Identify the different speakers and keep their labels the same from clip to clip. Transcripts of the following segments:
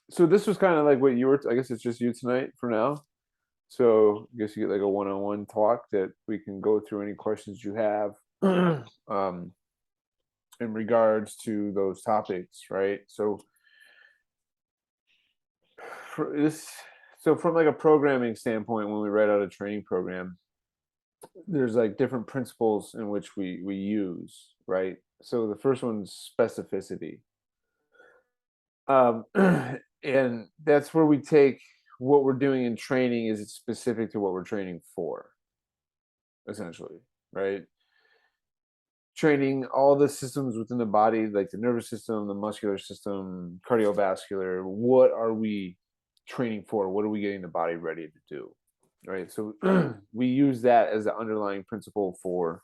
Speaker 1: So this was kind of like what you were, I guess it's just you tonight for now. So I guess you get like a one-on-one talk that we can go through any questions you have um, in regards to those topics, right? So for this, so from like a programming standpoint, when we write out a training program, there's like different principles in which we use, right? So the first one's specificity. Um, and that's where we take what we're doing in training is it specific to what we're training for, essentially, right? Training all the systems within the body, like the nervous system, the muscular system, cardiovascular. What are we training for? What are we getting the body ready to do? Right. So we use that as the underlying principle for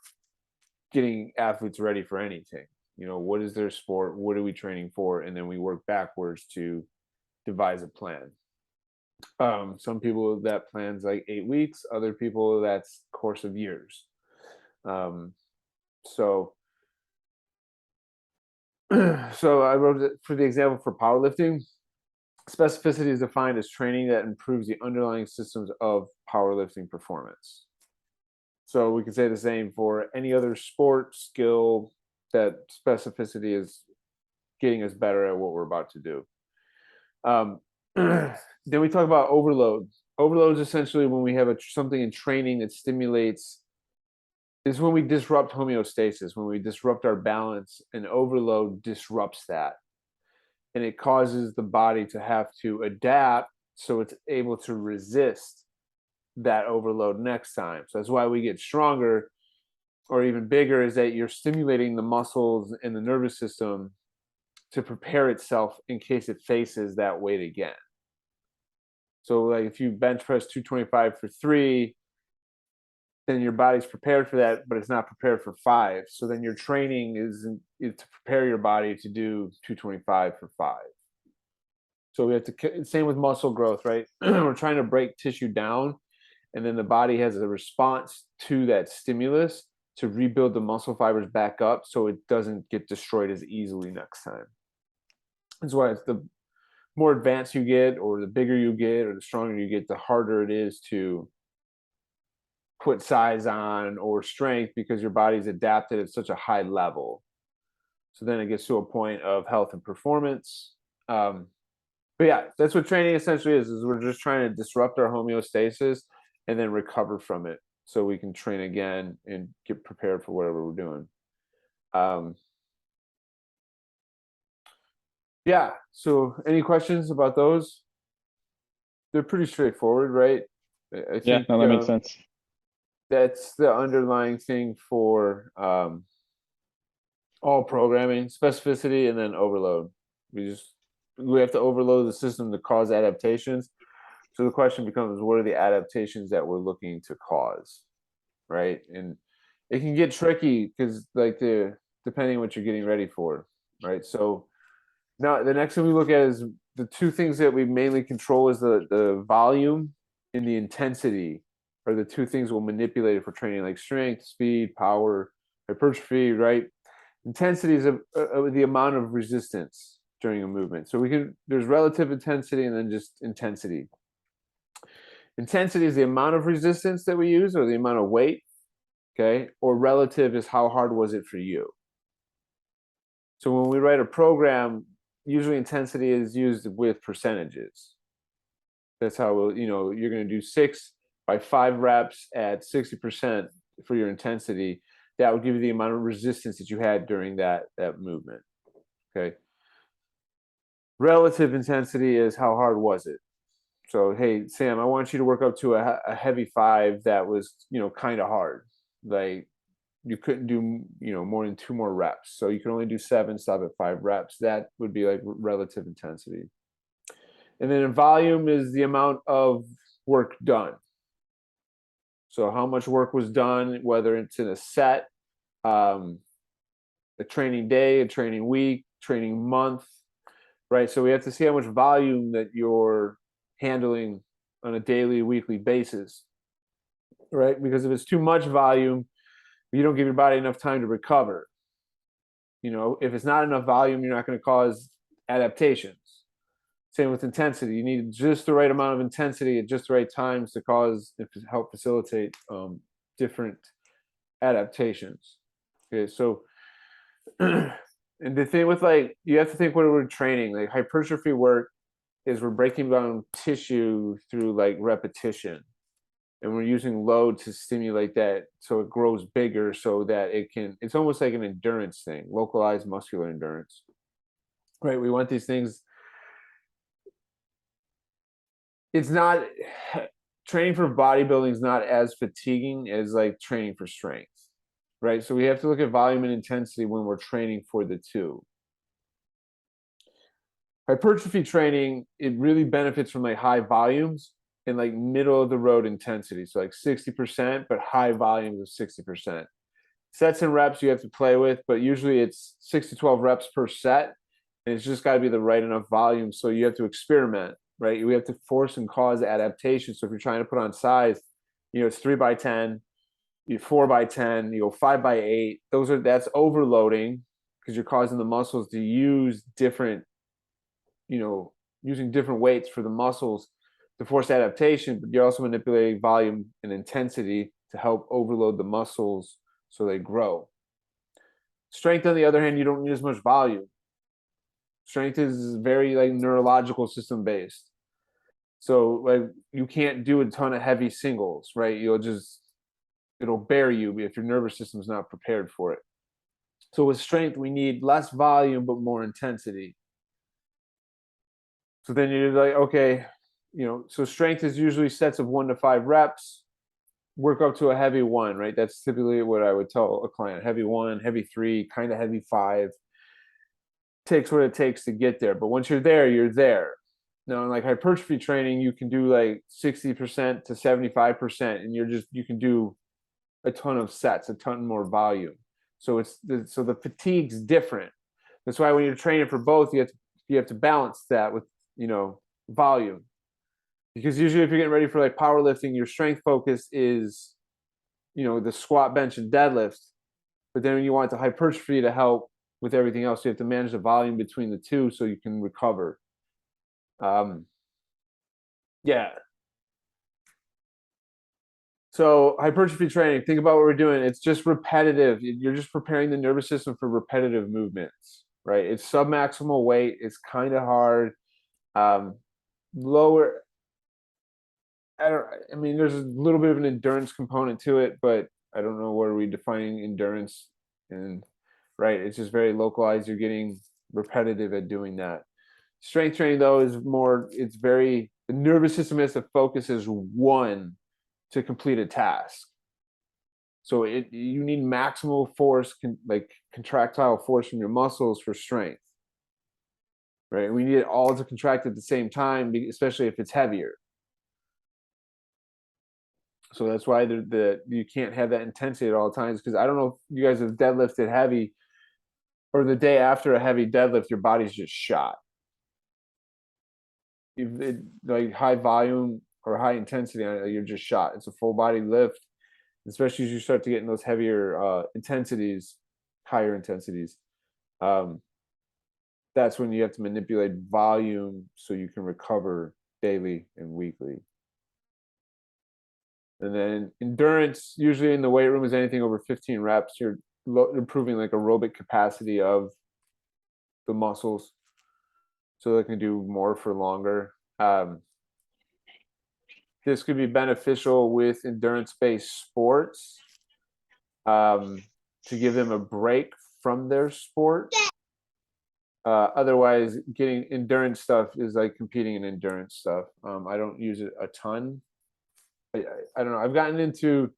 Speaker 1: getting athletes ready for anything. You know, what is their sport? What are we training for? And then we work backwards to devise a plan. Some people that plans like 8 weeks, other people that's course of years. Um, so so I wrote it for the example for powerlifting. Specificity is defined as training that improves the underlying systems of powerlifting performance. So we can say the same for any other sport skill, that specificity is getting us better at what we're about to do. Then we talk about overload. Overload is essentially when we have something in training that stimulates. Is when we disrupt homeostasis, when we disrupt our balance, and overload disrupts that. And it causes the body to have to adapt so it's able to resist that overload next time. So that's why we get stronger or even bigger, is that you're stimulating the muscles and the nervous system to prepare itself in case it faces that weight again. So like if you bench press 225 for 3, then your body's prepared for that, but it's not prepared for 5. So then your training is to prepare your body to do 225 for 5. So we have to, same with muscle growth, right? We're trying to break tissue down, and then the body has a response to that stimulus to rebuild the muscle fibers back up so it doesn't get destroyed as easily next time. That's why it's the more advanced you get, or the bigger you get, or the stronger you get, the harder it is to put size on or strength because your body's adapted at such a high level. So then it gets to a point of health and performance. But yeah, that's what training essentially is we're just trying to disrupt our homeostasis and then recover from it so we can train again and get prepared for whatever we're doing. Um, yeah. So any questions about those? They're pretty straightforward, right? I
Speaker 2: Yeah,
Speaker 1: think
Speaker 2: no, that makes sense.
Speaker 1: that's the underlying thing for all programming: specificity and then overload. We have to overload the system to cause adaptations. So the question becomes, what are the adaptations that we're looking to cause, right? And it can get tricky because like depending on what you're getting ready for, right? So now the next thing we look at is the two things that we mainly control is the volume and the intensity are the two things we'll manipulate it for training, like strength, speed, power, hypertrophy, right? Intensity is the amount of resistance during a movement. So there's relative intensity and then just intensity. Intensity is the amount of resistance that we use or the amount of weight, okay? Or relative is how hard was it for you. So when we write a program, usually intensity is used with percentages. That's how you're going to do 6 by 5 reps at 60% for your intensity. That would give you the amount of resistance that you had during that movement. Okay. Relative intensity is how hard was it. So hey, Sam, I want you to work up to a heavy 5 that was kind of hard. Like you couldn't do more than 2 more reps, so you can only do 7, stop at 5 reps. That would be like relative intensity. And then in volume is the amount of work done. So how much work was done, whether it's in a set, a training day, a training week, training month, right? So we have to see how much volume that you're handling on a daily, weekly basis, right? Because if it's too much volume, you don't give your body enough time to recover. If it's not enough volume, you're not going to cause adaptations. Same with intensity. You need just the right amount of intensity at just the right times to help facilitate different adaptations. Okay, so and the thing with like you have to think when we're training, like hypertrophy work is we're breaking down tissue through like repetition. And we're using load to stimulate that so it grows bigger so that it's almost like an endurance thing, localized muscular endurance. Right? We want these things. It's not training for bodybuilding is not as fatiguing as like training for strength. Right? So we have to look at volume and intensity when we're training for the two. Hypertrophy training, it really benefits from like high volumes and like middle of the road intensity. So like 60%, but high volumes of 60%. Sets and reps you have to play with, but usually it's 6 to 12 reps per set. And it's just got to be the right enough volume. So you have to experiment, right? We have to force and cause adaptation. So if you're trying to put on size, it's 3x10, you 4x10, 5x8. That's overloading because you're causing the muscles to use different, using different weights for the muscles to force adaptation, but you're also manipulating volume and intensity to help overload the muscles so they grow. Strength, on the other hand, you don't need as much volume. Strength is very like neurological system based. So like you can't do a ton of heavy singles, right? It'll bear you if your nervous system's not prepared for it. So with strength, we need less volume but more intensity. So then you're like, okay, so strength is usually sets of 1 to 5 reps, work up to a heavy 1, right? That's typically what I would tell a client. Heavy 1, heavy 3, kind of heavy 5. Takes what it takes to get there. But once you're there, you're there. Now, in like hypertrophy training, you can do like 60% to 75%, and you can do a ton of sets, a ton more volume. So the fatigue's different. That's why when you're training for both, you have to balance that with volume, because usually if you're getting ready for like powerlifting, your strength focus is the squat, bench, and deadlift, but then when you want the hypertrophy to help with everything else, you have to manage the volume between the two so you can recover. Yeah. So hypertrophy training, think about what we're doing. It's just repetitive. You're just preparing the nervous system for repetitive movements, right? It's submaximal weight. It's kind of hard. Lower. I mean, there's a little bit of an endurance component to it, but I don't know where we're defining endurance. And right, it's just very localized. You're getting repetitive at doing that. Strength training, though, is more. The nervous system has to focus as one to complete a task. So you need maximal force, like contractile force from your muscles for strength, right? We need it all to contract at the same time, especially if it's heavier. So that's why you can't have that intensity at all times. Because I don't know if you guys have deadlifted heavy, or the day after a heavy deadlift, your body's just shot. Like high volume or high intensity, you're just shot. It's a full body lift, especially as you start to get in those heavier intensities, higher intensities. That's when you have to manipulate volume so you can recover daily and weekly. And then endurance, usually in the weight room, is anything over 15 reps. You're improving like aerobic capacity of the muscles so they can do more for longer. This could be beneficial with endurance-based sports to give them a break from their sport. Otherwise, getting endurance stuff is like competing in endurance stuff. I don't use it a ton. I don't know. I've gotten into,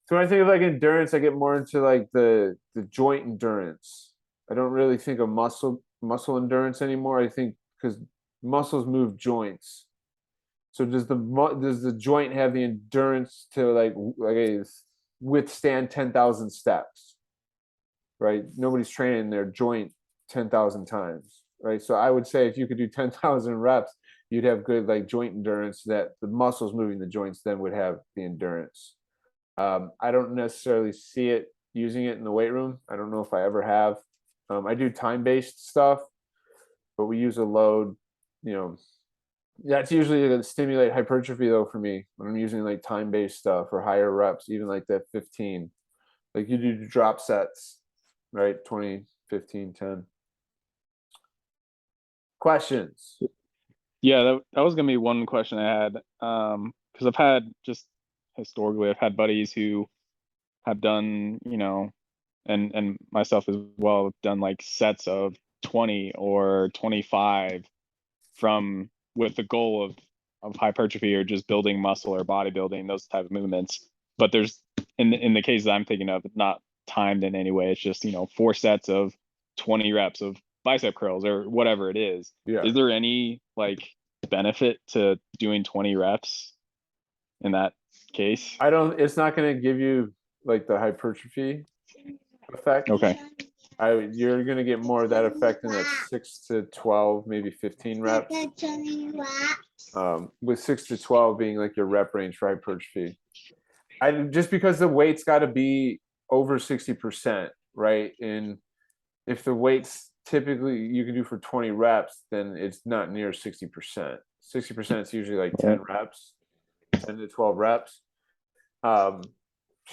Speaker 1: so when I think of like endurance, I get more into like the joint endurance. I don't really think of muscle endurance anymore. I think because muscles move joints. So does the joint have the endurance to like withstand 10,000 steps? Right? Nobody's training their joint 10,000 times, right? So I would say if you could do 10,000 reps, you'd have good like joint endurance, that the muscles moving the joints then would have the endurance. I don't necessarily see it using it in the weight room. I don't know if I ever have. I do time-based stuff, but we use a load you know, that's usually to stimulate hypertrophy though for me when I'm using like time-based stuff or higher reps, even like that 15. Like you do drop sets, right? 20, 15, 10. Questions?
Speaker 2: Yeah, that was gonna be one question I had. Because I've had just historically, I've had buddies who have done, and myself as well, have done like sets of 20 or 25 from with the goal of hypertrophy or just building muscle or bodybuilding, those type of movements. But there's in the case that I'm thinking of, not timed in any way. It's just, 4 sets of 20 reps of bicep curls or whatever it is.
Speaker 1: Yeah.
Speaker 2: Is there any like benefit to doing 20 reps in that case?
Speaker 1: It's not going to give you like the hypertrophy effect.
Speaker 2: Okay.
Speaker 1: You're going to get more of that effect in that 6 to 12, maybe 15 reps. With 6 to 12 being like your rep range for hypertrophy. Just because the weight's got to be over 60%, right? And if the weight's typically you can do for 20 reps, then it's not near 60%. 60% is usually like 10 reps, 10 to 12 reps. So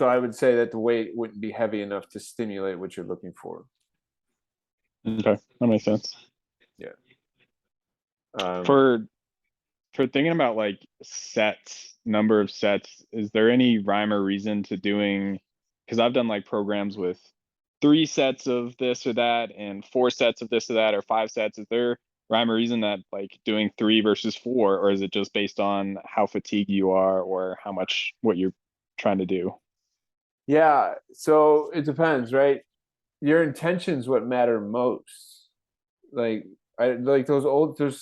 Speaker 1: I would say that the weight wouldn't be heavy enough to stimulate what you're looking for.
Speaker 2: Okay, that makes sense.
Speaker 1: Yeah.
Speaker 2: For thinking about like sets, number of sets, is there any rhyme or reason to doing? Because I've done like programs with 3 sets of this or that and 4 sets of this or that or 5 sets. Is there rhyme or reason that like doing 3 versus 4, or is it just based on how fatigued you are or how much what you're trying to do?
Speaker 1: Yeah, so it depends, right? Your intentions what matter most. Like I like there's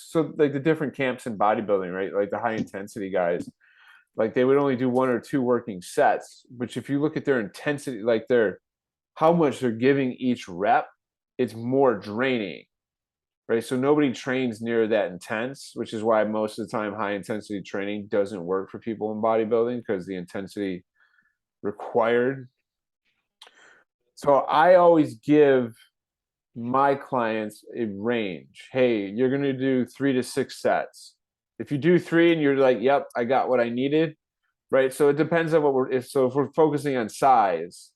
Speaker 1: so like the different camps in bodybuilding, right? Like the high intensity guys, like they would only do 1 or 2 working sets. Which if you look at their intensity, like their how much they're giving each rep, it's more draining, right? So nobody trains near that intense, which is why most of the time high intensity training doesn't work for people in bodybuilding because the intensity required. So I always give my clients a range. Hey, you're going to do 3 to 6 sets. If you do 3 and you're like, yep, I got what I needed, right? So it depends on what if we're focusing on size,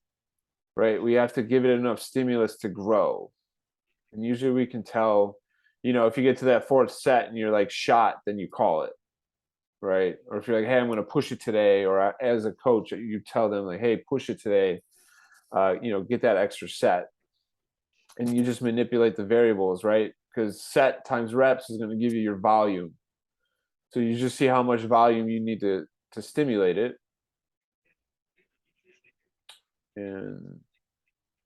Speaker 1: right, we have to give it enough stimulus to grow. And usually we can tell, if you get to that 4th set and you're like shot, then you call it, right? Or if you're like, hey, I'm going to push it today, or as a coach, you tell them like, hey, push it today, get that extra set. And you just manipulate the variables, right? Because set times reps is going to give you your volume. So you just see how much volume you need to stimulate it. And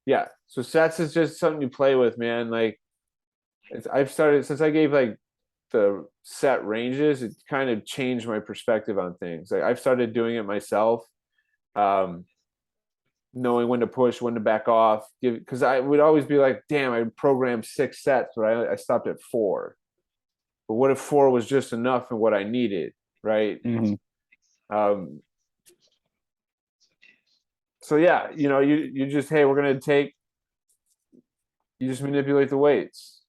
Speaker 1: yeah, so sets is just something you play with, man. Like I've started since I gave like the set ranges, it kind of changed my perspective on things. Like I've started doing it myself. Um, knowing when to push, when to back off. Because I would always be like, damn, I programmed 6 sets, but I stopped at 4. But what if 4 was just enough and what I needed, right?
Speaker 2: Mm-hmm.
Speaker 1: Um, so yeah, you just hey, we're gonna take. You just manipulate the weights,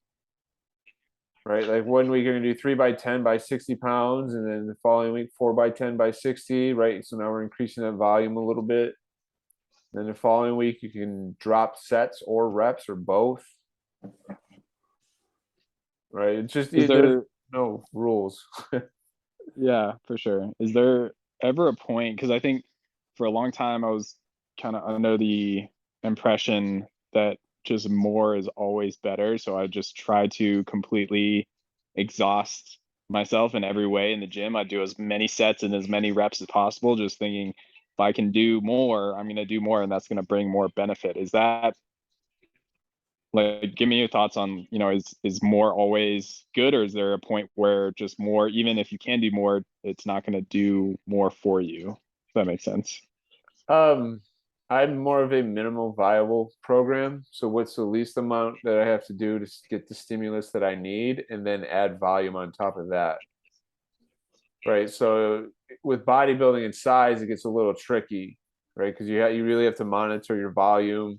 Speaker 1: right? Like 1 week you're gonna do 3 by 10 by 60 pounds, and then the following week 4 by 10 by 60, right? So now we're increasing that volume a little bit. Then the following week you can drop sets or reps or both. Right. It's just
Speaker 2: Is
Speaker 1: there's
Speaker 2: there
Speaker 1: no rules.
Speaker 2: Yeah, for sure. Is there ever a point? Because I think for a long time I was kind of under the impression that just more is always better. So I just try to completely exhaust myself in every way in the gym. I do as many sets and as many reps as possible, just thinking if I can do more, I'm going to do more, and that's going to bring more benefit. Is that like, give me your thoughts on, is more always good, or is there a point where just more, even if you can do more, it's not going to do more for you? If that makes sense.
Speaker 1: um, I'm more of a minimal viable program. So what's the least amount that I have to do to get the stimulus that I need, and then add volume on top of that. Right. So with bodybuilding and size, it gets a little tricky, right? Because you really have to monitor your volume,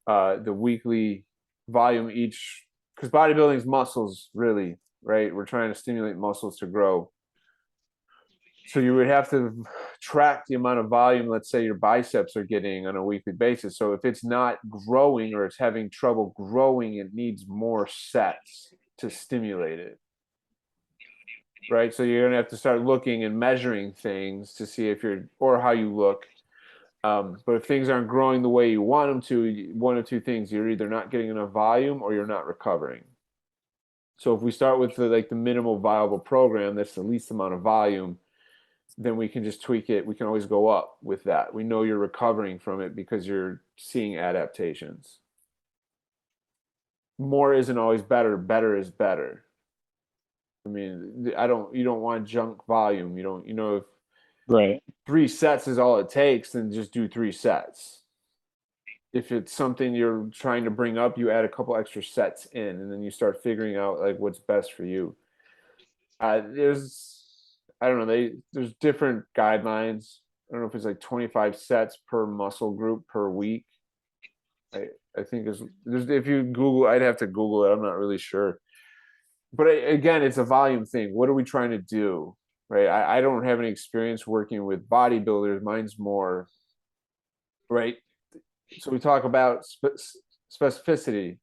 Speaker 1: the weekly volume each. Because bodybuilding's muscles, really. right? We're trying to stimulate muscles to grow. So you would have to track the amount of volume, let's say your biceps are getting on a weekly basis. So if it's not growing or it's having trouble growing, it needs more sets to stimulate it. Right. So you're going to have to start looking and measuring things to see if you're, or how you look. But if things aren't growing the way you want them to, one of two things: you're either not getting enough volume or you're not recovering. So if we start with the minimal viable program, that's the least amount of volume, then we can just tweak it. We can always go up with that. We know you're recovering from it because you're seeing adaptations. More isn't always better. Better is better. I mean, you don't want junk volume. If
Speaker 2: Right.
Speaker 1: 3 sets is all it takes, then just do 3 sets. If it's something you're trying to bring up, you add a couple extra sets in, and then you start figuring out like what's best for you. I don't know, there's different guidelines. I don't know if it's like 25 sets per muscle group per week. I think if you Google, I'd have to Google it. I'm not really sure. But again, it's a volume thing. What are we trying to do? Right. I don't have any experience working with bodybuilders. Mine's more, right. So we talk about specificity.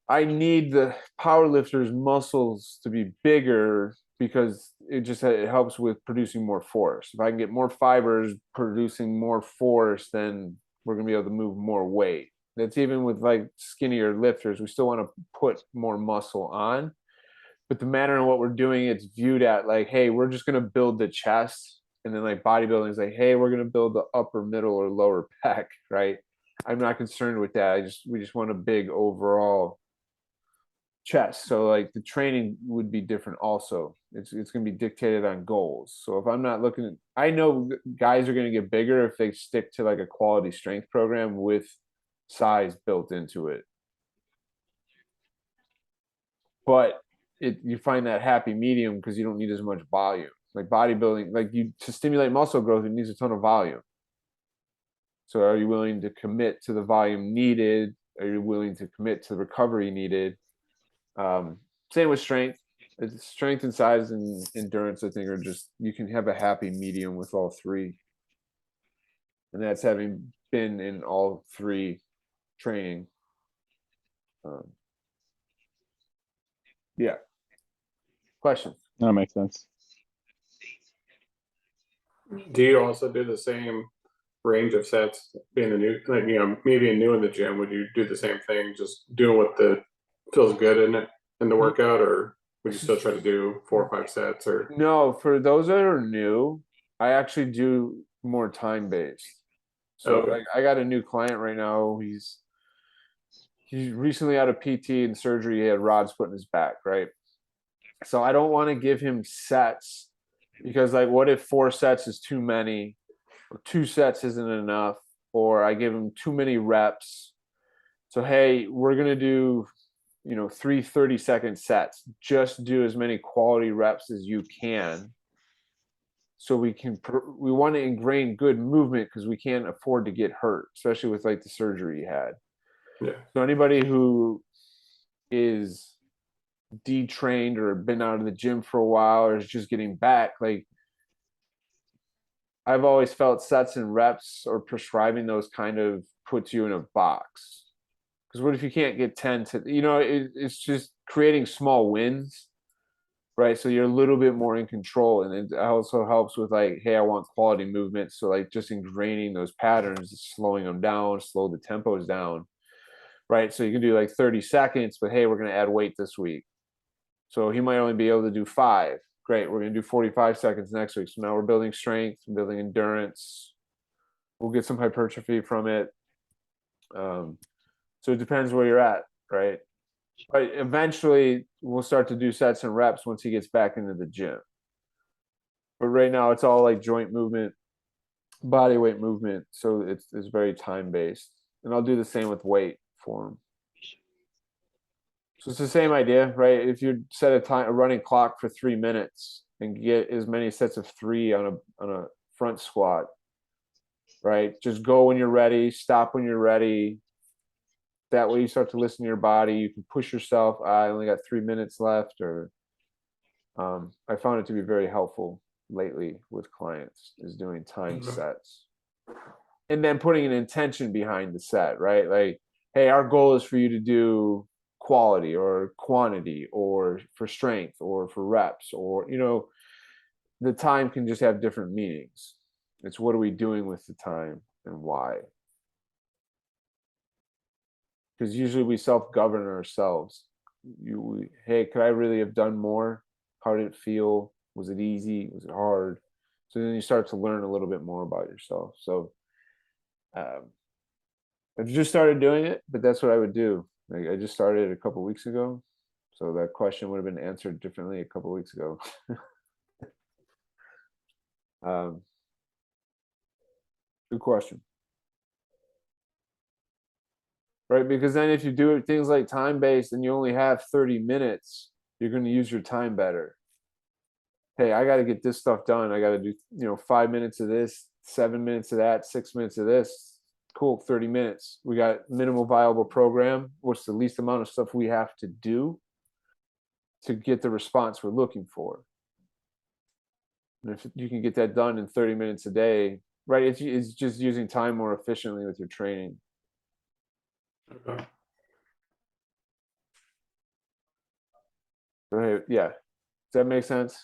Speaker 1: I need the power lifters' muscles to be bigger because it helps with producing more force. If I can get more fibers producing more force, then we're gonna be able to move more weight. That's even with like skinnier lifters. We still want to put more muscle on, but the manner in what we're doing, it's viewed at like, hey, we're just gonna build the chest, and then like bodybuilding is like, hey, we're gonna build the upper, middle, or lower pec, right? I'm not concerned with that. We just want a big overall chest. So like the training would be different also. It's going to be dictated on goals. So if I'm not looking at, I know guys are going to get bigger if they stick to like a quality strength program with size built into it. But you find that happy medium because you don't need as much volume. Like bodybuilding, to stimulate muscle growth, it needs a ton of volume. So are you willing to commit to the volume needed? Are you willing to commit to the recovery needed? Same with strength. Strength and size and endurance, I think, are just, you can have a happy medium with all three. And that's having been in all three training. Yeah. Question.
Speaker 2: That makes sense.
Speaker 3: Do you also do the same range of sets being a new, like, maybe new in the gym? Would you do the same thing, just doing what feels good in the workout, or would you still try to do 4 or 5 sets? Or
Speaker 1: no, for those that are new, I actually do more time based. So
Speaker 3: okay.
Speaker 1: like I got a new client right now. He's recently out of PT and surgery. He had rods put in his back, right? So I don't want to give him sets because like what if 4 sets is too many, or 2 sets isn't enough, or I give him too many reps. So hey, we're gonna do 3 30-second sets. Just do as many quality reps as you can. So we want to ingrain good movement because we can't afford to get hurt, especially with like the surgery he had.
Speaker 3: Yeah.
Speaker 1: So anybody who is detrained or been out of the gym for a while or is just getting back, like I've always felt sets and reps or prescribing those kind of puts you in a box. Because what if you can't get 10 to, it's just creating small wins, right? So you're a little bit more in control. And it also helps with like, hey, I want quality movement. So like just ingraining those patterns, slowing them down, slow the tempos down, right? So you can do like 30 seconds, but hey, we're going to add weight this week. So he might only be able to do 5. Great. We're going to do 45 seconds next week. So now we're building strength, building endurance. We'll get some hypertrophy from it. So it depends where you're at, right? But eventually we'll start to do sets and reps once he gets back into the gym. But right now it's all like joint movement, body weight movement. So it's very time based. And I'll do the same with weight for him. So it's the same idea, right? If you set a running clock for 3 minutes and get as many sets of 3 on a front squat, right? Just go when you're ready, stop when you're ready. that way you start to listen to your body. You can push yourself. I only got 3 minutes left, or I found it to be very helpful lately with clients, is doing time sets. And then putting an intention behind the set, right? Like, hey, our goal is for you to do quality or quantity or for strength or for reps, or, the time can just have different meanings. It's what are we doing with the time and why? Because usually we self-govern ourselves. Hey, could I really have done more? How did it feel? Was it easy? Was it hard? So then you start to learn a little bit more about yourself. So I've just started doing it, but that's what I would do. Like, I just started a couple weeks ago, so that question would have been answered differently a couple weeks ago. Good question. Right, because then if you do things like time-based and you only have 30 minutes, you're going to use your time better. Hey, I got to get this stuff done. I got to do, 5 minutes of this, 7 minutes of that, 6 minutes of this. Cool, 30 minutes. We got minimal viable program. What's the least amount of stuff we have to do to get the response we're looking for? And if you can get that done in 30 minutes a day, right, it's just using time more efficiently with your training.
Speaker 3: Okay.
Speaker 1: Right, yeah. Does that make sense?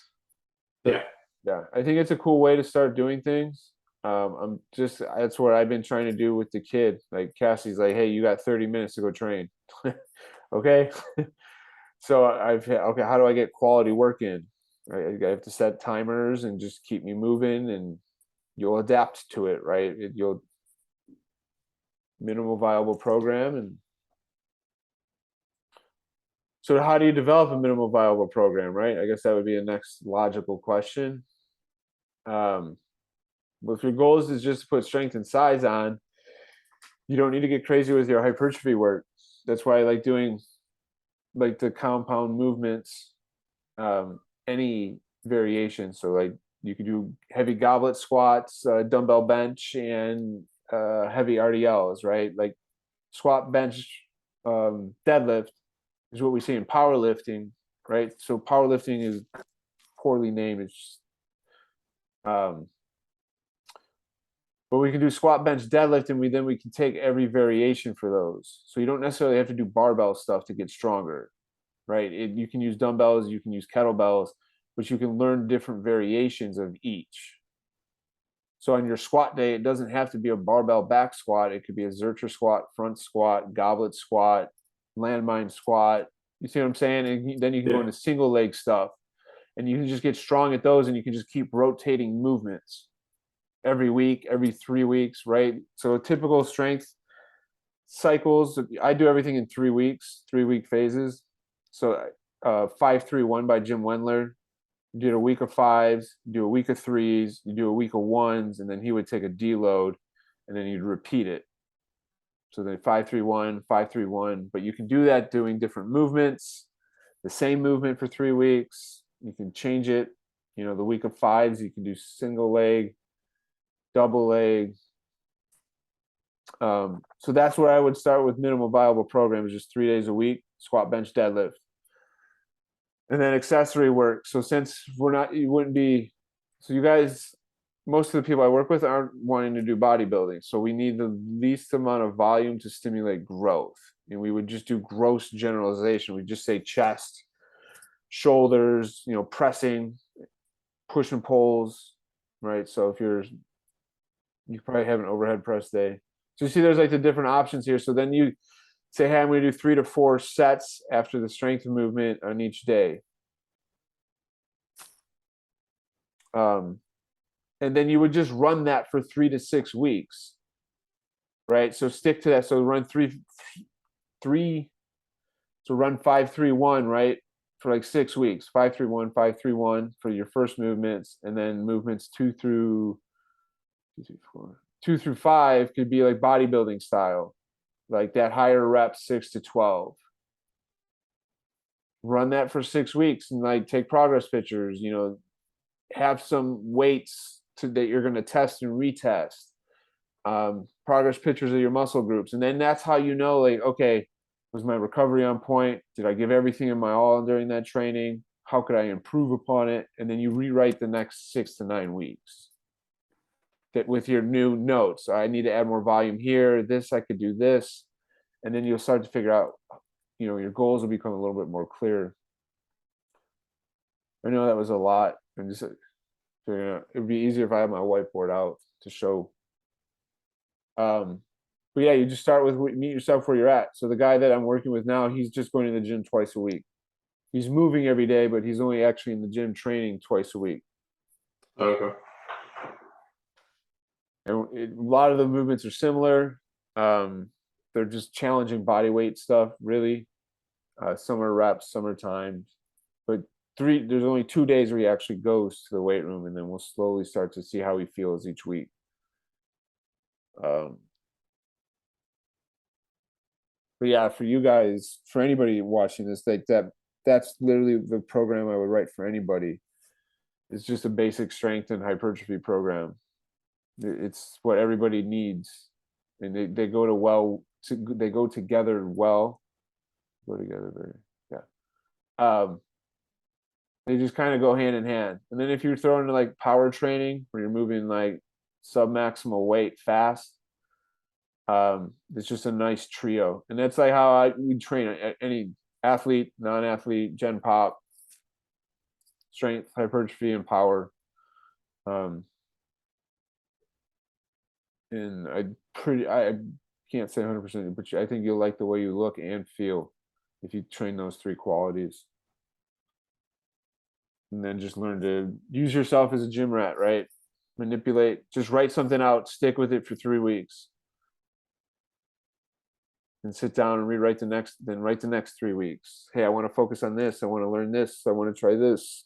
Speaker 3: Yeah.
Speaker 1: Yeah, I think it's a cool way to start doing things. That's what I've been trying to do with the kid. Like, Cassie's like, hey, you got 30 minutes to go train. Okay. So okay, how do I get quality work in? Right? I have to set timers and just keep me moving, and you'll adapt to it, right? You'll minimal viable program. And so how do you develop a minimal viable program, right? I guess that would be a next logical question. But if your goal is just to put strength and size on, you don't need to get crazy with your hypertrophy work. That's why I like doing like the compound movements, any variation. So like you could do heavy goblet squats, dumbbell bench, and heavy RDLs, right? Like squat, bench, deadlift is what we see in powerlifting, right? So powerlifting is poorly named. It's just, but we can do squat, bench, deadlift, and we can take every variation for those. So you don't necessarily have to do barbell stuff to get stronger, right? You can use dumbbells, you can use kettlebells, but you can learn different variations of each. So on your squat day, it doesn't have to be a barbell back squat. It could be a Zercher squat, front squat, goblet squat, landmine squat. You see what I'm saying? And then you can go into single leg stuff, and you can just get strong at those, and you can just keep rotating movements every week, every 3 weeks, right? So a typical strength cycles, I do everything in 3 weeks, 3-week phases. So 5-3-1 by Jim Wendler. You did a week of 5s, you do a week of 3s, you do a week of 1s, and then he would take a deload, and then you'd repeat it. So then 5-3-1, 5-3-1, but you can do that doing different movements, the same movement for 3 weeks. You can change it. The week of 5s, you can do single leg, double leg. So that's where I would start with minimal viable program, is just 3 days a week, squat, bench, deadlift. And then accessory work. So since you guys, most of the people I work with aren't wanting to do bodybuilding. So we need the least amount of volume to stimulate growth. And we would just do gross generalization. We just say chest, shoulders, pressing, push and pulls, right? So if you probably have an overhead press day. So you see there's like the different options here. So then you say, hey, I'm going to do 3 to 4 sets after the strength movement on each day. And then you would just run that for 3 to 6 weeks, right? So stick to that. So run run 5-3-1, right? For like 6 weeks, 5-3-1, 5-3-1 for your first movements. And then movements 2 through 5 could be like bodybuilding style, like that higher reps, 6 to 12. Run that for 6 weeks and like take progress pictures, have some weights that you're going to test and retest. progress pictures of your muscle groups. And then that's how you know, like, okay, was my recovery on point? Did I give everything in my all during that training? How could I improve upon it? And then you rewrite the next 6 to 9 weeks that with your new notes. I need to add more volume here. This, I could do this. And then you'll start to figure out, your goals will become a little bit more clear. I know that was a lot. I'm just figuring out, it would be easier if I had my whiteboard out to show. But yeah, you just start with meet yourself where you're at. So the guy that I'm working with now, he's just going to the gym twice a week. He's moving every day, but he's only actually in the gym training twice a week.
Speaker 3: Okay.
Speaker 1: And a lot of the movements are similar. They're just challenging body weight stuff, really. Some are reps, some are times. But there's only 2 days where he actually goes to the weight room, and then we'll slowly start to see how he feels each week. But yeah, for you guys, for anybody watching this, like that's literally the program I would write for anybody. It's just a basic strength and hypertrophy program. It's what everybody needs, and they go together well. Go together very, yeah. They just kind of go hand in hand. And then if you're throwing into like power training where you're moving like sub-maximal weight fast, it's just a nice trio. And that's like how we train any athlete, non-athlete, gen pop, strength, hypertrophy, and power. And I can't say 100%, but I think you'll like the way you look and feel if you train those 3 qualities. And then just learn to use yourself as a gym rat, right? Manipulate, just write something out, stick with it for 3 weeks. And sit down and rewrite write the next 3 weeks. Hey, I want to focus on this. I want to learn this. I want to try this.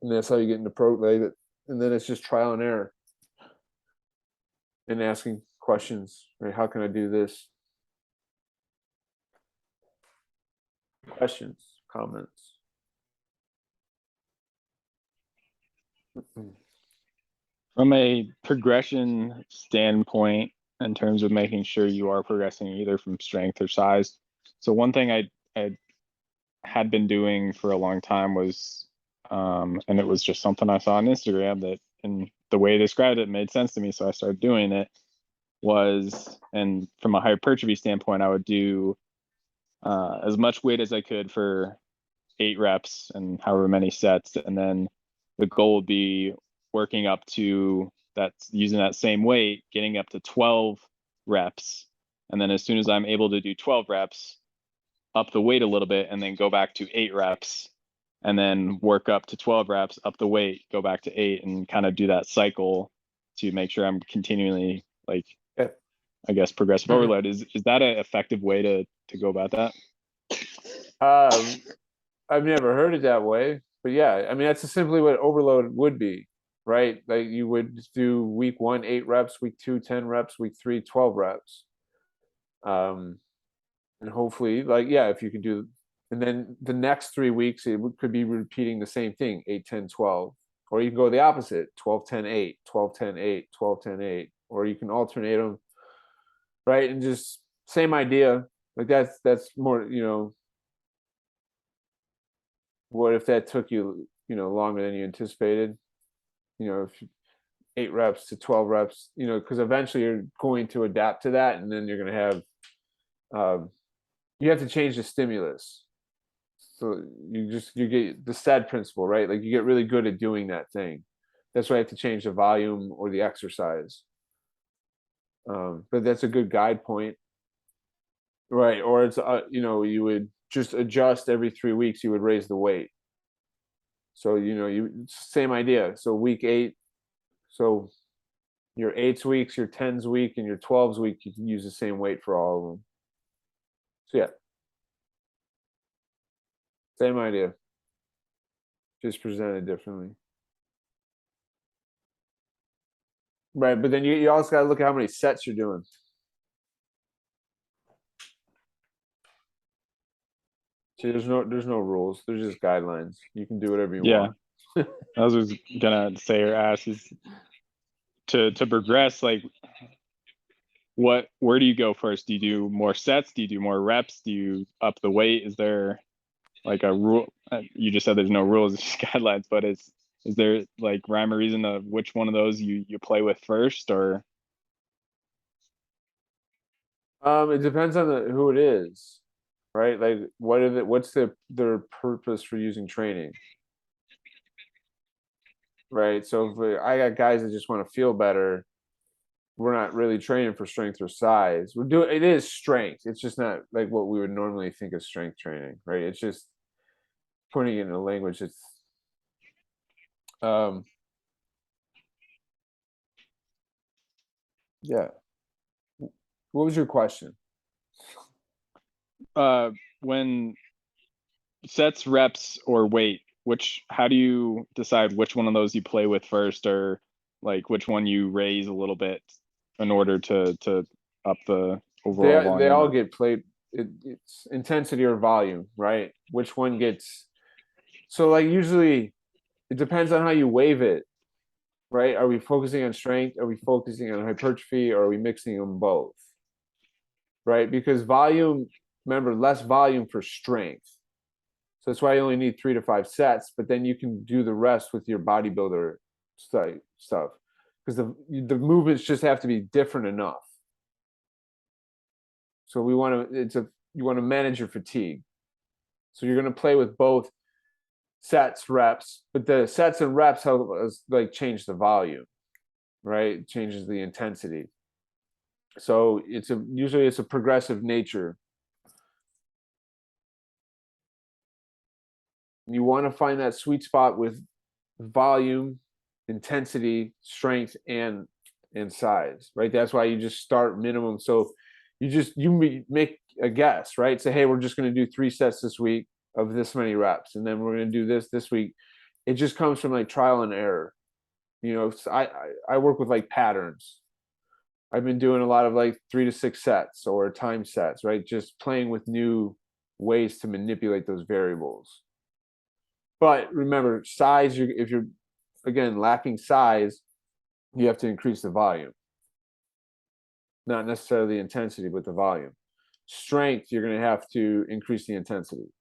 Speaker 1: And that's how you get into pro. And then it's just trial and error. And asking questions, right? How can I do this? Questions, comments.
Speaker 2: From a progression standpoint, in terms of making sure you are progressing either from strength or size. So one thing I had been doing for a long time was, and it was just something I saw on Instagram that, and the way they described it made sense to me, so I started doing it, and from a hypertrophy standpoint, I would do as much weight as I could for 8 reps and however many sets, and then the goal would be working up to that's using that same weight, getting up to 12 reps. And then as soon as I'm able to do 12 reps, up the weight a little bit, and then go back to 8 reps, and then work up to 12 reps, up the weight, go back to 8, and kind of do that cycle to make sure I'm continually, like, I guess, progressive overload. Is that an effective way to go about that?
Speaker 1: I've never heard it that way, but yeah, I mean, that's simply what overload would be. Right? Like you would do week 1, 8 reps, week 2, 10 reps, week 3, 12 reps. And hopefully, like, yeah, if you can do, and then the next 3 weeks, could be repeating the same thing, 8, 10, 12. Or you can go the opposite, 12, 10, 8, 12, 10, 8, 12, 10, 8. Or you can alternate them, right? And just same idea. Like that's more, what if that took you, longer than you anticipated? If 8 reps to 12 reps, because eventually you're going to adapt to that, and then you're going to have, you have to change the stimulus. So you get the SAD principle, right? Like you get really good at doing that thing. That's why you have to change the volume or the exercise. But that's a good guide point, right? Or it's, you would just adjust every 3 weeks, you would raise the weight. So, same idea. So week 8, so your 8's weeks, your 10's week, and your 12's week, you can use the same weight for all of them. So yeah, same idea, just presented differently. Right, but then you also got to look at how many sets you're doing. See, there's no rules. There's just guidelines. You can do whatever you want.
Speaker 2: I was gonna say or ask is to progress, like where do you go first? Do you do more sets? Do you do more reps? Do you up the weight? Is there like a rule? You just said there's no rules, it's just guidelines, but is there like rhyme or reason to which one of those you play with first, or?
Speaker 1: It depends on who it is, right? Like, what's their purpose for using training, right? So if I got guys that just want to feel better, we're not really training for strength or size. It is strength. It's just not like what we would normally think of strength training, right? It's just putting it in a language that's yeah. What was your question?
Speaker 2: When sets, reps, or weight, how do you decide which one of those you play with first, or like which one you raise a little bit in order to up the overall volume?
Speaker 1: They all get played. It's intensity or volume, right? Which one gets, so like usually it depends on how you wave it, right? Are we focusing on strength? Are we focusing on hypertrophy? Or are we mixing them both? Right? Because volume, remember, less volume for strength. So that's why you only need 3 to 5 sets, but then you can do the rest with your bodybuilder stuff. Because the movements just have to be different enough. So you want to manage your fatigue. So you're going to play with both sets, reps, but the sets and reps help us like change the volume, right? It changes the intensity. So usually it's a progressive nature. You want to find that sweet spot with volume, intensity, strength, and size, right? That's why you just start minimum. So you make a guess, right? Say, hey, we're just going to do 3 sets this week of this many reps, and then we're going to do this week. It just comes from like trial and error. I work with like patterns. I've been doing a lot of like 3 to 6 sets or time sets, right? Just playing with new ways to manipulate those variables. But remember, size, if you're, again, lacking size, you have to increase the volume. Not necessarily the intensity, but the volume. Strength, you're going to have to increase the intensity.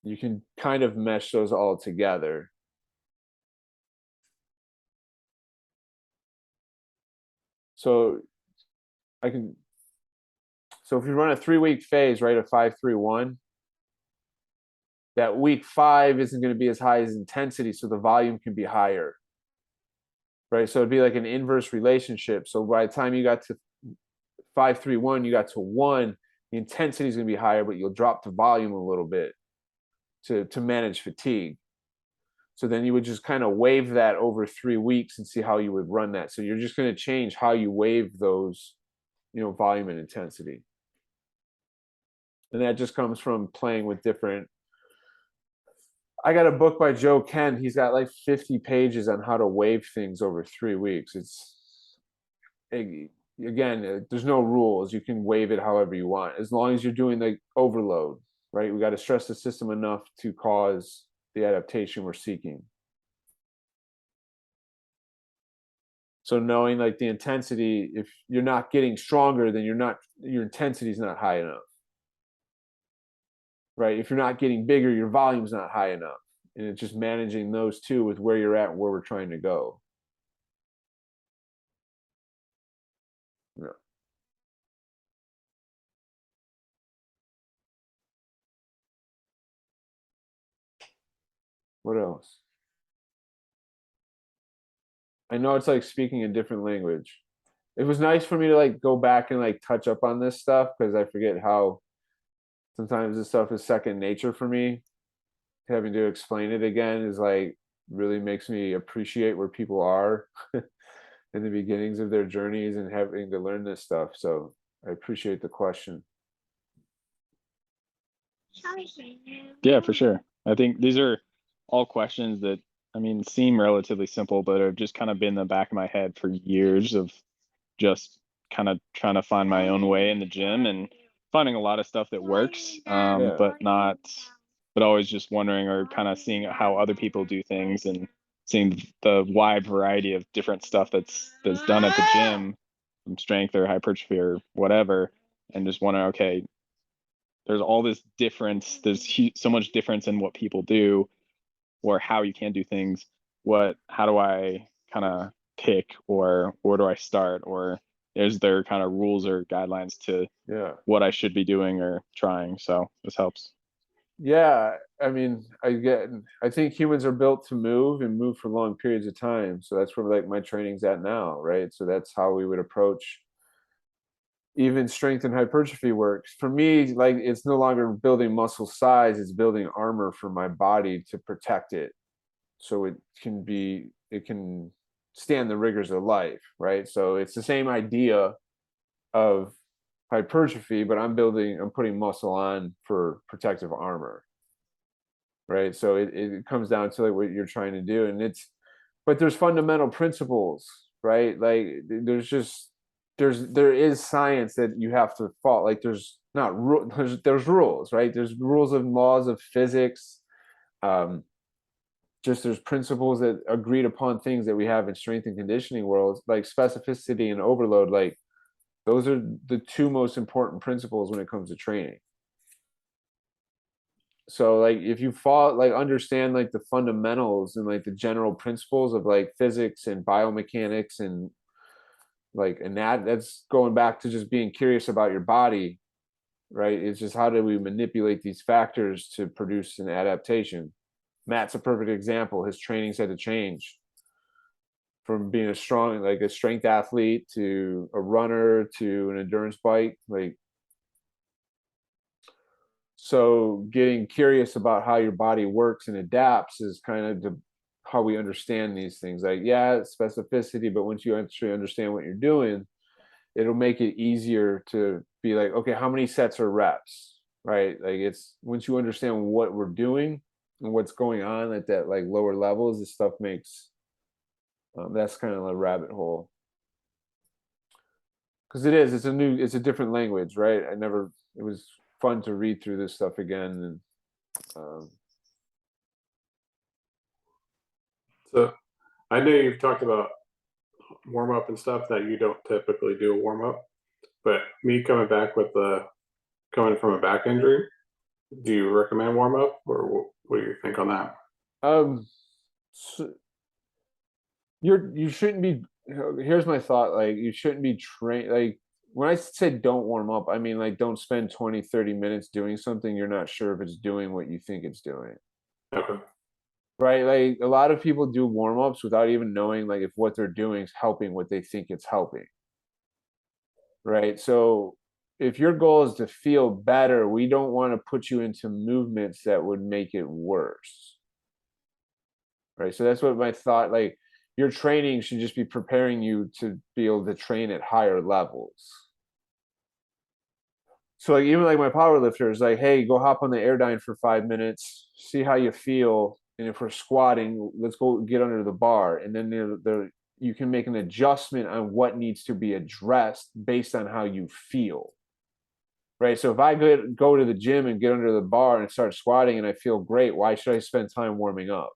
Speaker 1: You can kind of mesh those all together. So if you run a 3-week phase, right, a 5-3-1, that week 5 isn't going to be as high as intensity, so the volume can be higher, right? So it'd be like an inverse relationship. So by the time you got to 5-3-1, you got to 1, the intensity is going to be higher, but you'll drop the volume a little bit to manage fatigue. So then you would just kind of wave that over 3 weeks and see how you would run that. So you're just going to change how you wave those, volume and intensity. And that just comes from playing with different. I got a book by Joe Ken. He's got like 50 pages on how to wave things over 3 weeks. Again, there's no rules. You can wave it however you want, as long as you're doing the overload, right? We got to stress the system enough to cause the adaptation we're seeking. So knowing like the intensity, if you're not getting stronger, then your intensity is not high enough, right? If you're not getting bigger, your volume's not high enough. And it's just managing those two with where you're at and where we're trying to go. Yeah. What else? I know it's like speaking a different language. It was nice for me to like go back and like touch up on this stuff, because I forget how sometimes this stuff is second nature for me. Having to explain it again is like really makes me appreciate where people are in the beginnings of their journeys and having to learn this stuff. So I appreciate the question.
Speaker 2: Yeah, for sure. I think these are all questions that, seem relatively simple, but have just kind of been in the back of my head for years of just kind of trying to find my own way in the gym and finding a lot of stuff that works, but always just wondering or kind of seeing how other people do things and seeing the wide variety of different stuff that's done at the gym. some strength or hypertrophy or whatever, and just wondering, okay, there's all this difference. There's so much difference in what people do or how you can do things. How do I kind of pick, or where do I start? Or is there kind of rules or guidelines to
Speaker 1: Yeah.
Speaker 2: what I should be doing or trying? So this helps.
Speaker 1: Yeah, I mean, I think humans are built to move and move for long periods of time. So that's where like my training's at now, right? So that's how we would approach even strength and hypertrophy works. For me, like it's no longer building muscle size, it's building armor for my body to protect it. So it can stand the rigors of life, right? So it's the same idea of hypertrophy, but I'm putting muscle on for protective armor, right? So it comes down to like what you're trying to do, and but there's fundamental principles, right? Like there is science that you have to follow. Like there's rules, right? There's rules and laws of physics. Just there's principles that agreed upon things that we have in strength and conditioning worlds, like specificity and overload. Like those are the two most important principles when it comes to training. So like if you understand like the fundamentals and like the general principles of like physics and biomechanics and that's going back to just being curious about your body, right? It's just how do we manipulate these factors to produce an adaptation. Matt's a perfect example. His training's had to change from being a strength athlete to a runner to an endurance bike. So getting curious about how your body works and adapts is kind of how we understand these things. Like, yeah, specificity, but once you actually understand what you're doing, it'll make it easier to be like, okay, how many sets or reps, right? Like it's once you understand what we're doing and what's going on at that like lower levels, this stuff makes that's kind of a rabbit hole. Because it's a different language, right? It was fun to read through this stuff again. And
Speaker 3: So I know you've talked about warm up and stuff that you don't typically do a warm up, but me coming from a back injury, do you recommend warm up, or what do you think on that?
Speaker 1: so you shouldn't be. Here's my thought. Like you shouldn't be trained. Like when I say don't warm up, I mean like don't spend 20-30 minutes doing something you're not sure if it's doing what you think it's doing.
Speaker 3: Okay.
Speaker 1: Right, like a lot of people do warm-ups without even knowing like if what they're doing is helping what they think it's helping. Right, so if your goal is to feel better, we don't want to put you into movements that would make it worse. Right, so that's what my thought, like your training should just be preparing you to be able to train at higher levels. So like even like my power lifter is like, hey, go hop on the Airdyne for 5 minutes, see how you feel. And if we're squatting, let's go get under the bar. And then you can make an adjustment on what needs to be addressed based on how you feel. Right. So if I go to the gym and get under the bar and start squatting and I feel great, why should I spend time warming up?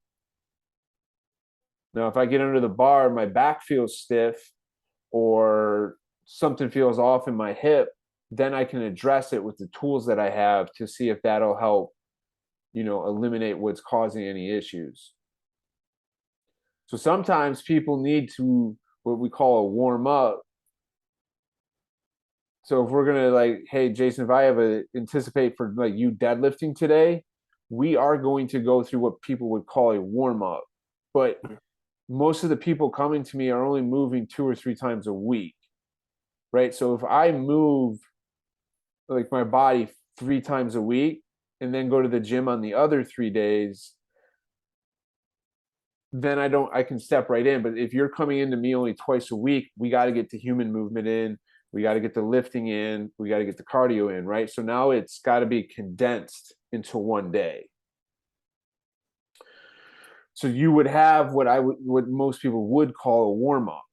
Speaker 1: Now, if I get under the bar, my back feels stiff or something feels off in my hip, then I can address it with the tools that I have to see if that'll help, eliminate what's causing any issues. So sometimes people need to what we call a warm up. So if we're gonna like, hey Jason, if I have anticipate for like you deadlifting today, we are going to go through what people would call a warm up. But most of the people coming to me are only moving 2 or 3 times a week. Right. So if I move like my body 3 times a week and then go to the gym on the other 3 days, then I can step right in. But if you're coming into me only twice a week, we got to get the human movement in, we got to get the lifting in, we got to get the cardio in, right? So now it's got to be condensed into one day. So you would have what most people would call a warm up,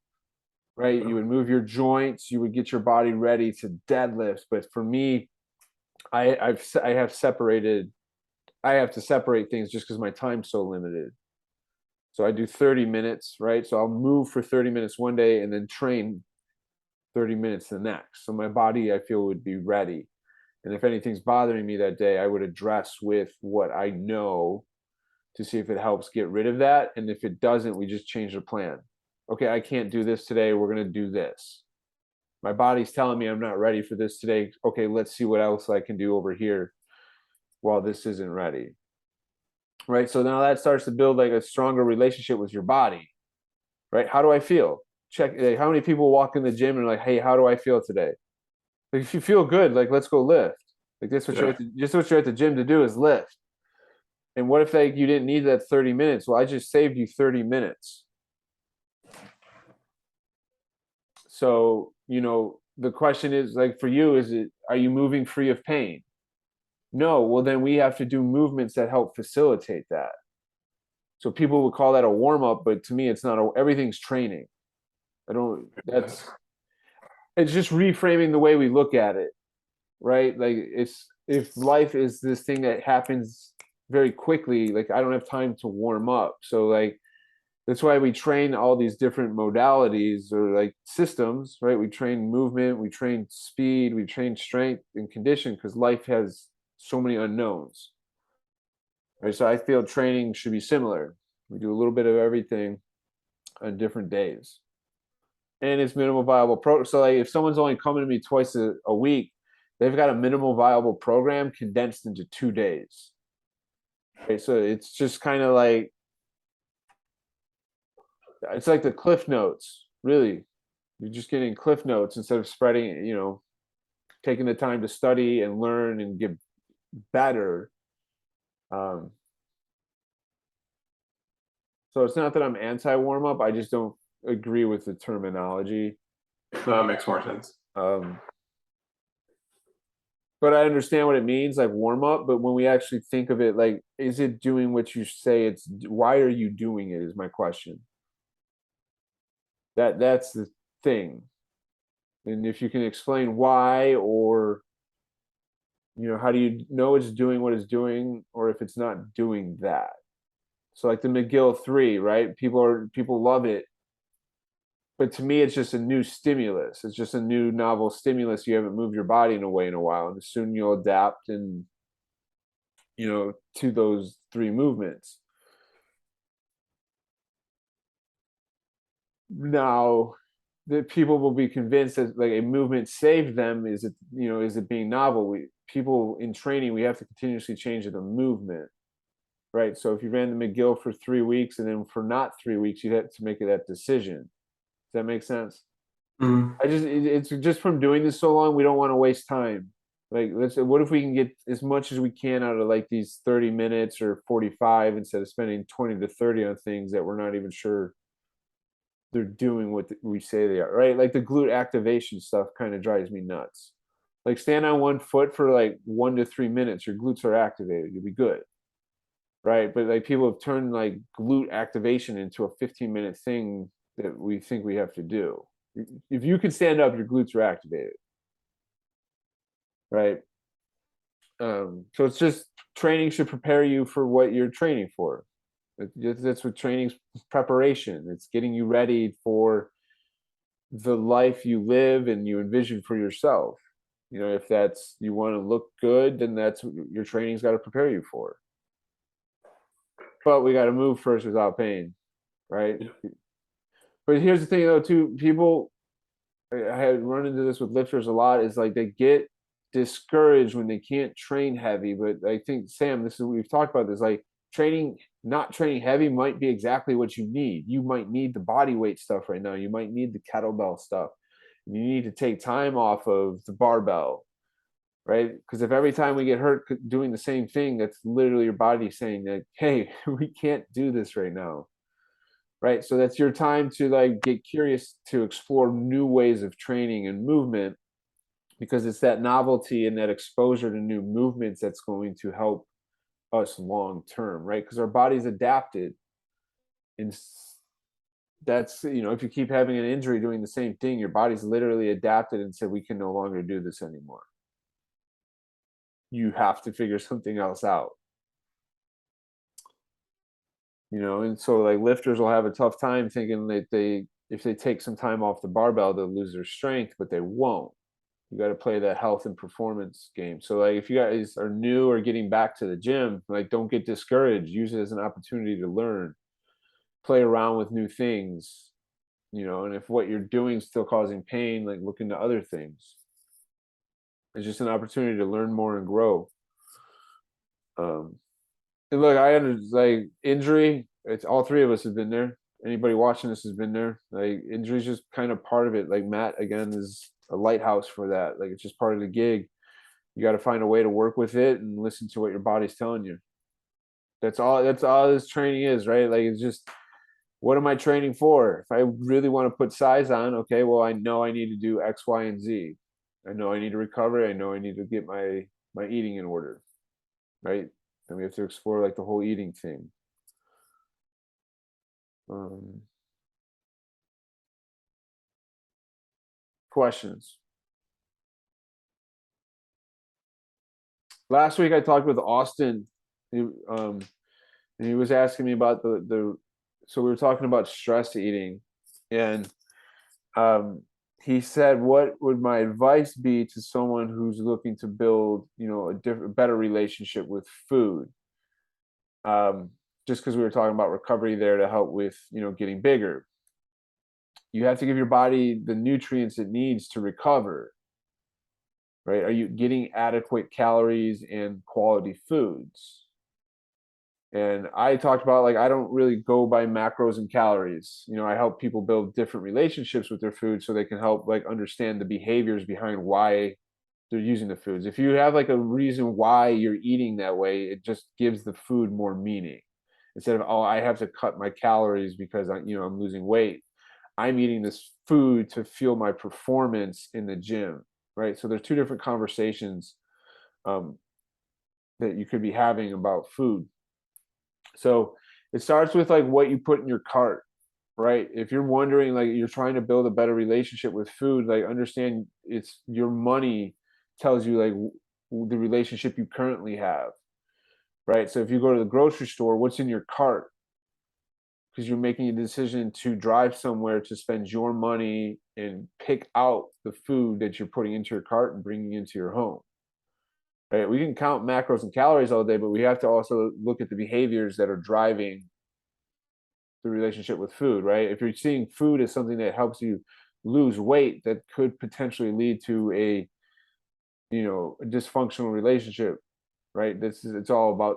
Speaker 1: right? You would move your joints, you would get your body ready to deadlift. But for me, I have to separate things just because my time's so limited. So I do 30 minutes, right? So I'll move for 30 minutes one day and then train 30 minutes the next. So my body, I feel, would be ready. And if anything's bothering me that day, I would address with what I know to see if it helps get rid of that. And if it doesn't, we just change the plan. Okay, I can't do this today. We're going to do this. My body's telling me I'm not ready for this today. Okay, let's see what else I can do over here while this isn't ready. Right? So now that starts to build like a stronger relationship with your body. Right? How do I feel? Check, like, how many people walk in the gym and are like, hey, how do I feel today? Like, if you feel good, like, let's go lift. Like, that's what
Speaker 3: Yeah.
Speaker 1: just what you're at the gym to do is lift. And what if like you didn't need that 30 minutes? Well, I just saved you 30 minutes. So, the question is, like, for you, are you moving free of pain? No. Well, then we have to do movements that help facilitate that. So people would call that a warm up, but to me, it's not. Everything's training. It's just reframing the way we look at it, right? Like, if life is this thing that happens very quickly, like, I don't have time to warm up. So like, that's why we train all these different modalities or like systems, right? We train movement, we train speed, we train strength and condition, because life has so many unknowns. Right? So I feel training should be similar. We do a little bit of everything on different days. And it's minimal viable so like, if someone's only coming to me twice a week, they've got a minimal viable program condensed into 2 days. Okay, so it's just kind of like, it's like the cliff notes, really. You're just getting cliff notes instead of spreading, taking the time to study and learn and get better. So it's not that I'm anti warm up. I just don't agree with the terminology.
Speaker 3: No, that makes more sense.
Speaker 1: But I understand what it means, like warm up. But when we actually think of it, like, is it doing what you say it's? Why are you doing it? Is my question. That's the thing. And if you can explain why, or how do you know it's doing what it's doing, or if it's not doing that? So like the McGill 3, right? People love it, but to me, it's just a new stimulus. It's just a new novel stimulus. You haven't moved your body in a way in a while, and soon you'll adapt and to those 3 movements. Now, that people will be convinced that like a movement saved them. Is it being novel? People in training, we have to continuously change the movement, right? So if you ran the McGill for 3 weeks and then for not 3 weeks, you'd have to make that decision. Does that make sense?
Speaker 3: Mhm.
Speaker 1: It's just from doing this so long, we don't want to waste time. Like, what if we can get as much as we can out of like these 30 minutes or 45 instead of spending 20 to 30 on things that we're not even sure they're doing what we say they are, right? Like the glute activation stuff kind of drives me nuts. Like, stand on one foot for like 1 to 3 minutes, your glutes are activated, you'll be good, right? But like, people have turned like glute activation into a 15-minute thing that we think we have to do. If you can stand up, your glutes are activated, right? So it's just, training should prepare you for what you're training for. That's what training's preparation. It's getting you ready for the life you live and you envision for yourself. If that's, you want to look good, then that's what your training's got to prepare you for. But we got to move first without pain, right?
Speaker 3: Yeah.
Speaker 1: But here's the thing, though, too. People, I had run into this with lifters a lot, is like they get discouraged when they can't train heavy. But I think, Sam, this is, we've talked about this, like, not training heavy might be exactly what you need. You might need the body weight stuff right now. You might need the kettlebell stuff. You need to take time off of the barbell, right? Because if every time we get hurt doing the same thing, that's literally your body saying that, hey, we can't do this right now, right? So that's your time to like get curious, to explore new ways of training and movement, because it's that novelty and that exposure to new movements that's going to help us long term, right? Because our body's adapted. And that's, if you keep having an injury doing the same thing, your body's literally adapted and said, we can no longer do this anymore. You have to figure something else out. And so like lifters will have a tough time thinking that they if they take some time off the barbell, they'll lose their strength, but they won't. You got to play that health and performance game. So like if you guys are new or getting back to the gym, like don't get discouraged. Use it as an opportunity to learn, play around with new things, and if what you're doing is still causing pain, like look into other things. It's just an opportunity to learn more and grow. And look, I understand like injury, it's all three of us have been there. Anybody watching this has been there. Like injury is just kind of part of it. Like Matt again is a lighthouse for that. Like it's just part of the gig. You got to find a way to work with it and listen to what your body's telling you. That's all this training is, right? Like it's just, what am I training for? If I really want to put size on, okay, well I know I need to do X, Y, and Z. I know I need to recover. I know I need to get my eating in order, right? And we have to explore like the whole eating thing. Questions? Last week I talked with Austin. And he was asking me about so we were talking about stress eating, and he said, what would my advice be to someone who's looking to build, better relationship with food? Just because we were talking about recovery there to help with, getting bigger. You have to give your body the nutrients it needs to recover, right? Are you getting adequate calories and quality foods? And I talked about, like, I don't really go by macros and calories. I help people build different relationships with their food so they can help like understand the behaviors behind why they're using the foods. If you have like a reason why you're eating that way, it just gives the food more meaning. Instead of, oh, I have to cut my calories because I'm losing weight. I'm eating this food to fuel my performance in the gym, right? So there's two different conversations that you could be having about food. So it starts with like what you put in your cart, right? If you're wondering, like you're trying to build a better relationship with food, like understand it's your money tells you like the relationship you currently have, right? So if you go to the grocery store, what's in your cart? Because you're making a decision to drive somewhere to spend your money and pick out the food that you're putting into your cart and bringing into your home. Right? We can count macros and calories all day, but we have to also look at the behaviors that are driving the relationship with food, right? If you're seeing food as something that helps you lose weight, that could potentially lead to a dysfunctional relationship, right? It's all about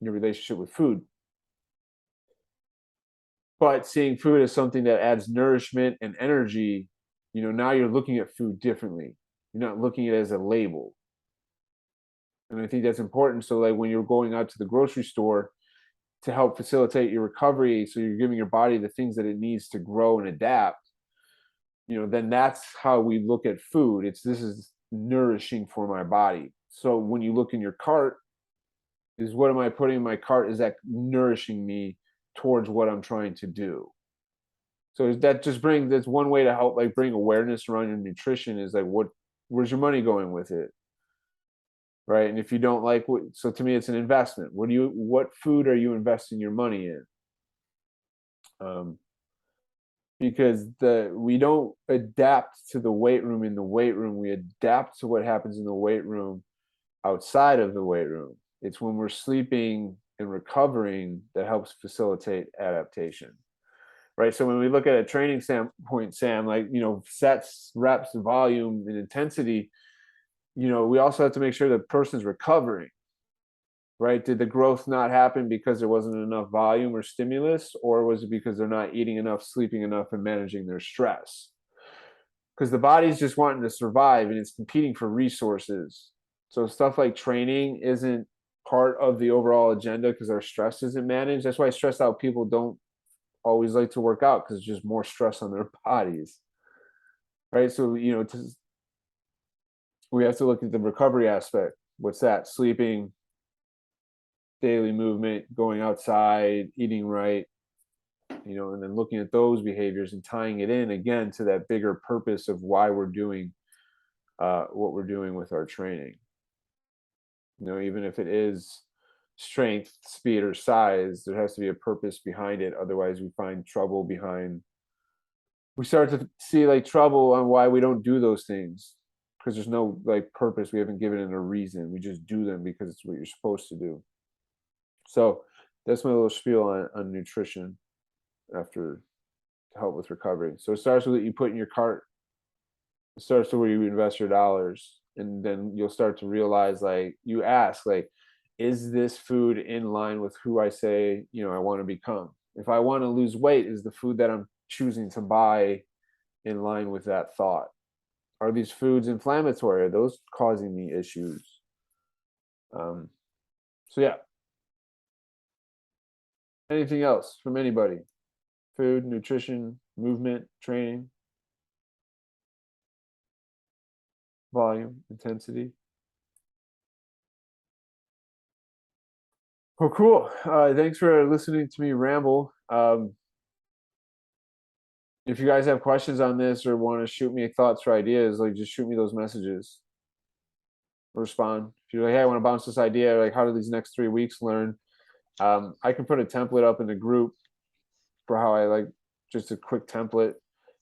Speaker 1: your relationship with food. But seeing food as something that adds nourishment and energy, now you're looking at food differently. You're not looking at it as a label. And I think that's important. So like when you're going out to the grocery store to help facilitate your recovery, so you're giving your body the things that it needs to grow and adapt, then that's how we look at food. This is nourishing for my body. So when you look in your cart, is what am I putting in my cart? Is that nourishing me towards what I'm trying to do? So that's one way to help like bring awareness around your nutrition, is like where's your money going with it? Right. And if you don't like so to me it's an investment. What food are you investing your money in? Because we don't adapt to the weight room in the weight room. We adapt to what happens in the weight room outside of the weight room. It's when we're sleeping and recovering that helps facilitate adaptation. Right. So when we look at a training standpoint, Sam, like, sets, reps, volume, and intensity, we also have to make sure the person's recovering. Right? Did the growth not happen because there wasn't enough volume or stimulus, or was it because they're not eating enough, sleeping enough, and managing their stress? Because the body's just wanting to survive and it's competing for resources. So stuff like training isn't part of the overall agenda because our stress isn't managed. That's why stressed out people don't always like to work out, because it's just more stress on their bodies. Right? So, we have to look at the recovery aspect. What's that? Sleeping, daily movement, going outside, eating right, and then looking at those behaviors and tying it in again to that bigger purpose of why we're doing what we're doing with our training. Even if it is strength, speed, or size, there has to be a purpose behind it. Otherwise, we find trouble behind we start to see like trouble on why we don't do those things, because there's no like purpose. We haven't given it a reason. We just do them because it's what you're supposed to do. So that's my little spiel on nutrition after to help with recovery. So it starts with what you put in your cart. It starts to where you invest your dollars, and then you'll start to realize, like, you ask, like, is this food in line with who I say, I want to become? If I want to lose weight, is the food that I'm choosing to buy in line with that thought? Are these foods inflammatory? Are those causing me issues? So yeah. Anything else from anybody? Food, nutrition, movement, training, volume, intensity. Oh, cool. Thanks for listening to me ramble. If you guys have questions on this or want to shoot me thoughts or ideas, like, just shoot me those messages. Respond. If you're like, hey, I want to bounce this idea, like, how do these next 3 weeks learn? I can put a template up in the group for how I like, just a quick template.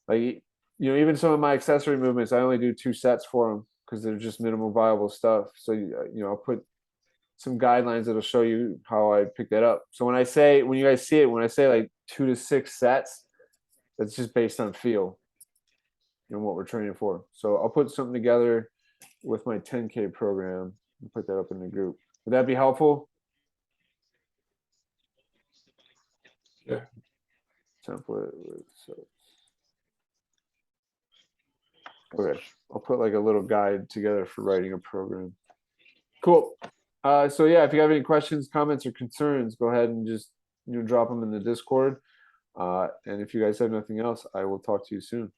Speaker 1: Like, even some of my accessory movements, I only do 2 sets for them because they're just minimal viable stuff. So, I'll put some guidelines that'll show you how I pick that up. So when you guys see it, when I say like 2 to 6 sets, that's just based on feel and what we're training for. So I'll put something together with my 10K program and put that up in the group. Would that be helpful?
Speaker 3: Yeah.
Speaker 1: Template. Okay, I'll put like a little guide together for writing a program. Cool. So yeah, if you have any questions, comments, or concerns, go ahead and just drop them in the Discord. And if you guys have nothing else, I will talk to you soon.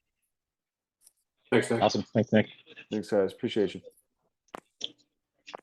Speaker 3: Thanks, Nick.
Speaker 2: Awesome. Thanks, Nick.
Speaker 1: Thanks, guys. Appreciate you.